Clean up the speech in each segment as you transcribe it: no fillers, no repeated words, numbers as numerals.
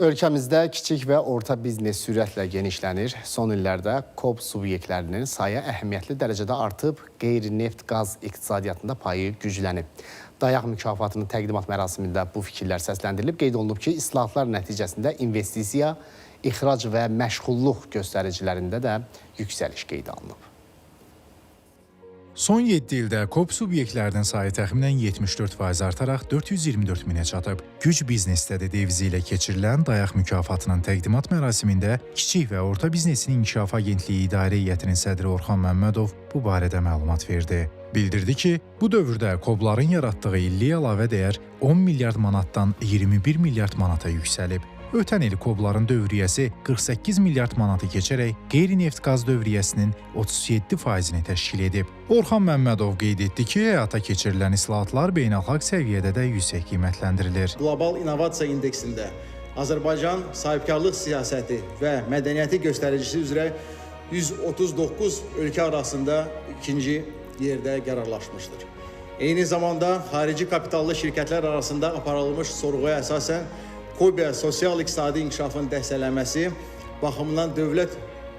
Ölkəmizdə kiçik və orta biznes sürətlə genişlənir. Son illərdə KOB subyektlərinin sayı əhəmiyyətli dərəcədə artıb, qeyri-neft qaz iqtisadiyyatında payı güclənib. Dayaq mükafatının təqdimat mərasimində bu fikirlər səsləndirilib. Qeyd olunub ki, islahatlar nəticəsində investisiya, ixrac və məşğulluq göstəricilərində də yüksəliş qeydə alınıb. Son 7 ildə KOB subyektlərinin sayı təxminən 74% artaraq 424 minə çatıb. Güc biznesdə də devizi ilə keçirilən Dayaq mükafatının təqdimat mərasimində Kiçik və Orta Biznesin İnkişafı Agentliyi İdarə Heyətinin sədri Orxan Məmmədov bu barədə məlumat verdi. Bildirdi ki, bu dövrdə KOB-ların yaratdığı illik əlavə dəyər 10 milyard manatdan 21 milyard manata yüksəlib. Ötən il KOB-ların dövriyyəsi 48 milyard manatı keçərək qeyri-neft qaz dövriyyəsinin 37%-ni təşkil edib. Orxan Məmmədov qeyd etdi ki, həyata keçirilən islahatlar beynəlxalq səviyyədə də yüksək qiymətləndirilir. Qlobal İnnovasiya İndeksində Azərbaycan sahibkarlıq siyasəti və mədəniyyəti göstəricisi üzrə 139 ölkə arasında ikinci yerdə qərarlaşmışdır. Eyni zamanda xarici kapitallı şirkətlər arasında aparılmış sorğuya əsasən KOBİ sosial-iqtisadi inkişafın dəstəklənməsi baxımından dövlət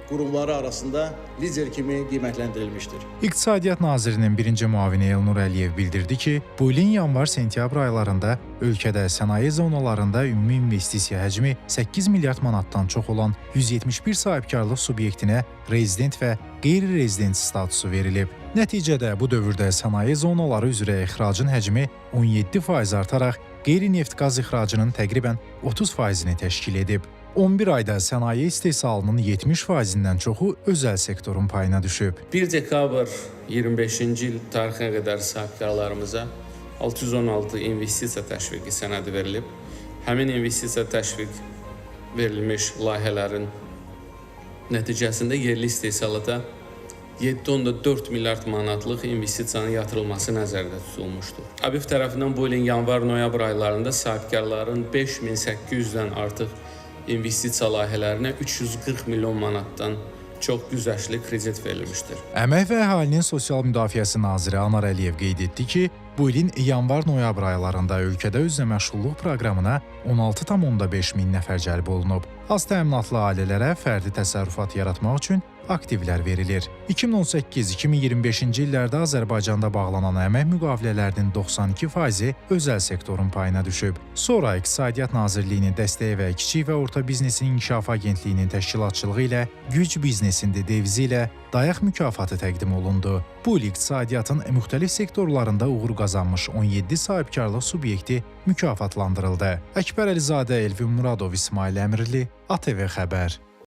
qurumları arasında lider kimi qiymətləndirilmişdir. İqtisadiyyat Nazirinin birinci müavini Elnur Əliyev bildirdi ki, bu ilin yanvar-sentyabr aylarında ölkədə sənaye zonalarında ümumi investisiya həcmi 8 milyard manatdan çox olan 171 sahibkarlıq subyektinə rezident və qeyri-rezident statusu verilib. Nəticədə bu dövrdə sənaye zonaları üzrə ixracın həcmi 17% artaraq qeyri-neft qaz ixracının təqribən 30%-ni təşkil edib. 11 ayda sənaye istehsalının 70%-dən çoxu özəl sektorun payına düşüb. 1 dekabr 25-ci il tarixinə qədər sahibkarlarımıza 616 investisiya təşviqi sənədi verilib. Həmin investisiya təşviq verilmiş layihələrin nəticəsində yerli istehsalata 7.4 milyard manatlıq investisiyanın yatırılması nəzərdə tutulmuşdur. ABİF tərəfindən bu ilin yanvar-noyabr aylarında sahibkarların 5800-dən artıq investisiya layihələrinə 340 milyon manatdan çox güzəştli kredit verilmişdir. Əmək və Əhalinin Sosial Müdafiəsi Naziri Anar Əliyev qeyd etdi ki, bu ilin yanvar-noyabr aylarında ölkədə özünə məşğulluq proqramına 16,5 min nəfər cəlb olunub. Az təminatlı ailələrə fərdi təsərrüfat yaratmaq üçün aktivlər verilir. 2018-2025-ci illərdə Azərbaycanda bağlanan əmək müqavilələrinin 92%-i özəl sektorun payına düşüb. Sonra İqtisadiyyat Nazirliyinin dəstəyi və Kiçik və Orta Biznesin İnkişafı Agentliyinin təşkilatçılığı ilə Güc biznesində devizi ilə Dayaq mükafatı təqdim olundu. Bu il iqtisadiyyatın müxtəlif sektorlarında uğur qazanmış 17 sahibkarlıq subyekti mükafatlandırıldı. Əkbər Əlizadə, Elvin Muradov, İsmail Əmirli, ATV Xəbər.